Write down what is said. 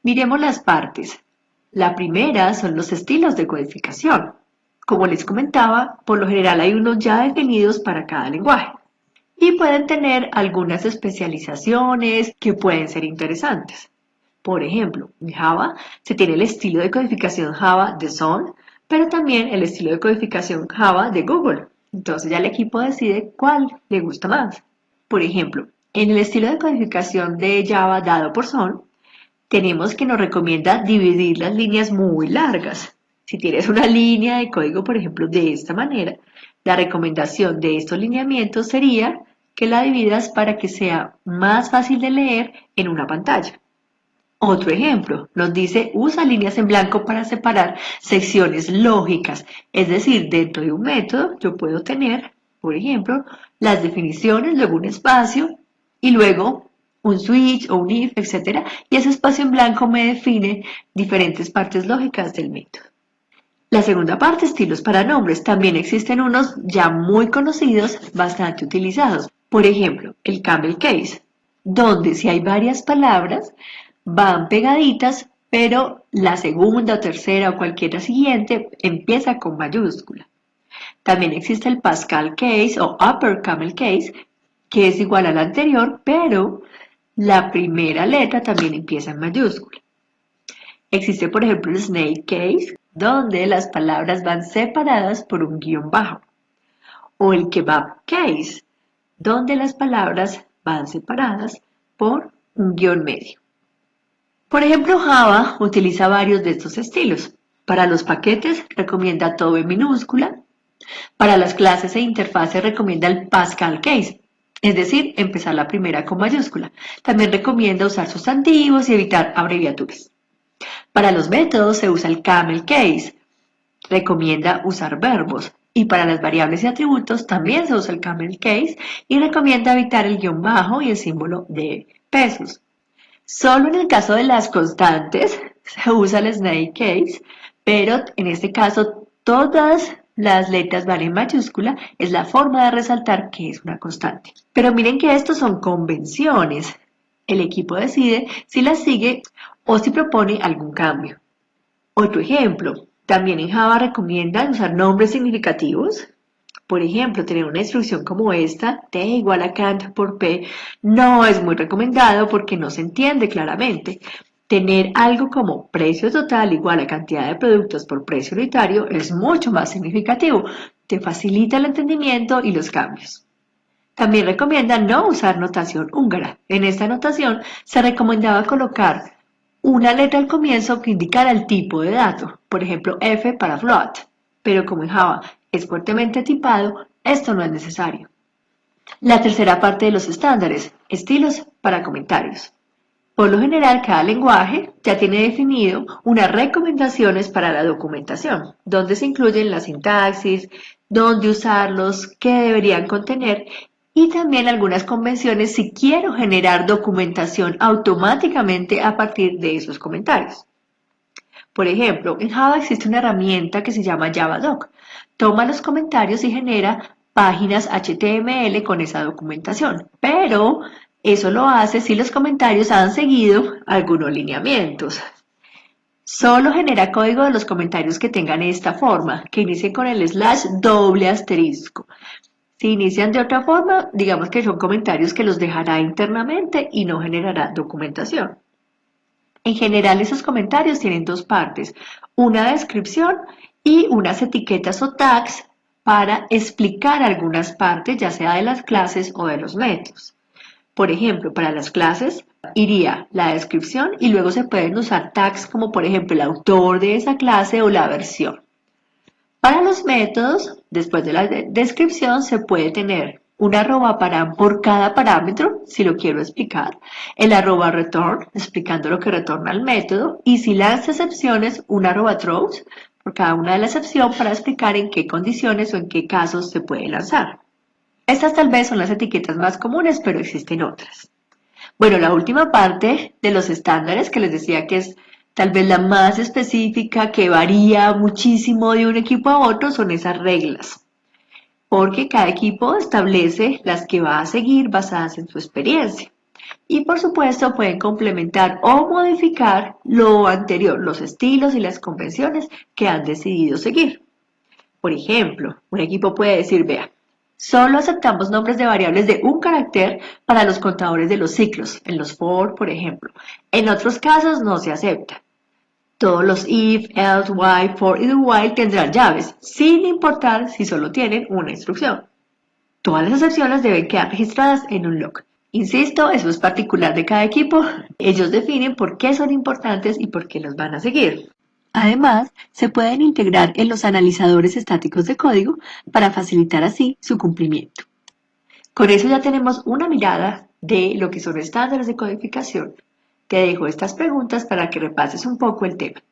Miremos las partes. La primera son los estilos de codificación. Como les comentaba, por lo general hay unos ya definidos para cada lenguaje y pueden tener algunas especializaciones que pueden ser interesantes. Por ejemplo, en Java se tiene el estilo de codificación Java de Sun, pero también el estilo de codificación Java de Google. Entonces ya el equipo decide cuál le gusta más. Por ejemplo, en el estilo de codificación de Java dado por Sun, tenemos que nos recomienda dividir las líneas muy largas. Si tienes una línea de código, por ejemplo, de esta manera, la recomendación de estos lineamientos sería que la dividas para que sea más fácil de leer en una pantalla. Otro ejemplo, nos dice usa líneas en blanco para separar secciones lógicas, es decir, dentro de un método yo puedo tener, por ejemplo, las definiciones, luego un espacio y luego un switch o un if, etcétera, y ese espacio en blanco me define diferentes partes lógicas del método. La segunda parte, estilos para nombres, también existen unos ya muy conocidos, bastante utilizados. Por ejemplo, el camel case, donde si hay varias palabras, van pegaditas, pero la segunda o tercera o cualquiera siguiente empieza con mayúscula. También existe el Pascal case o upper camel case, que es igual al anterior, pero la primera letra también empieza en mayúscula. Existe, por ejemplo, el snake case, donde las palabras van separadas por un guión bajo. O el kebab case, donde las palabras van separadas por un guión medio. Por ejemplo, Java utiliza varios de estos estilos. Para los paquetes recomienda todo en minúscula. Para las clases e interfaces recomienda el Pascal case, es decir, empezar la primera con mayúscula. También recomienda usar sustantivos y evitar abreviaturas. Para los métodos se usa el camel case, recomienda usar verbos. Y para las variables y atributos también se usa el camel case y recomienda evitar el guión bajo y el símbolo de pesos. Solo en el caso de las constantes se usa el snake case, pero en este caso todas las letras van en mayúscula, es la forma de resaltar que es una constante. Pero miren que estos son convenciones. El equipo decide si las sigue o si propone algún cambio. Otro ejemplo, también en Java recomiendan usar nombres significativos. Por ejemplo, tener una instrucción como esta, T igual a cant por P, no es muy recomendado porque no se entiende claramente. Tener algo como precio total igual a cantidad de productos por precio unitario es mucho más significativo, te facilita el entendimiento y los cambios. También recomienda no usar notación húngara. En esta notación se recomendaba colocar una letra al comienzo que indicara el tipo de dato, por ejemplo F para float, pero como en Java es fuertemente tipado, esto no es necesario. La tercera parte de los estándares, estilos para comentarios. Por lo general, cada lenguaje ya tiene definido unas recomendaciones para la documentación, donde se incluyen la sintaxis, dónde usarlos, qué deberían contener y también algunas convenciones si quiero generar documentación automáticamente a partir de esos comentarios. Por ejemplo, en Java existe una herramienta que se llama JavaDoc. Toma los comentarios y genera páginas HTML con esa documentación, pero eso lo hace si los comentarios han seguido algunos lineamientos. Solo genera código de los comentarios que tengan esta forma, que inicien con el slash doble asterisco. Si inician de otra forma, digamos que son comentarios que los dejará internamente y no generará documentación. En general, esos comentarios tienen dos partes, una descripción y unas etiquetas o tags para explicar algunas partes, ya sea de las clases o de los métodos. Por ejemplo, para las clases iría la descripción y luego se pueden usar tags como por ejemplo el autor de esa clase o la versión. Para los métodos, después de la descripción se puede tener un arroba por cada parámetro, si lo quiero explicar, el arroba return, explicando lo que retorna el método, y si lanza excepciones, un arroba throws, por cada una de la excepción para explicar en qué condiciones o en qué casos se puede lanzar. Estas tal vez son las etiquetas más comunes, pero existen otras. Bueno, la última parte de los estándares que les decía que es tal vez la más específica, que varía muchísimo de un equipo a otro, son esas reglas. Porque cada equipo establece las que va a seguir basadas en su experiencia. Y por supuesto pueden complementar o modificar lo anterior, los estilos y las convenciones que han decidido seguir. Por ejemplo, un equipo puede decir, vea, solo aceptamos nombres de variables de un carácter para los contadores de los ciclos, en los for, por ejemplo. En otros casos no se acepta. Todos los if, else, while, for y do while tendrán llaves, sin importar si solo tienen una instrucción. Todas las excepciones deben quedar registradas en un log. Insisto, eso es particular de cada equipo. Ellos definen por qué son importantes y por qué los van a seguir. Además, se pueden integrar en los analizadores estáticos de código para facilitar así su cumplimiento. Con eso ya tenemos una mirada de lo que son estándares de codificación. Te dejo estas preguntas para que repases un poco el tema.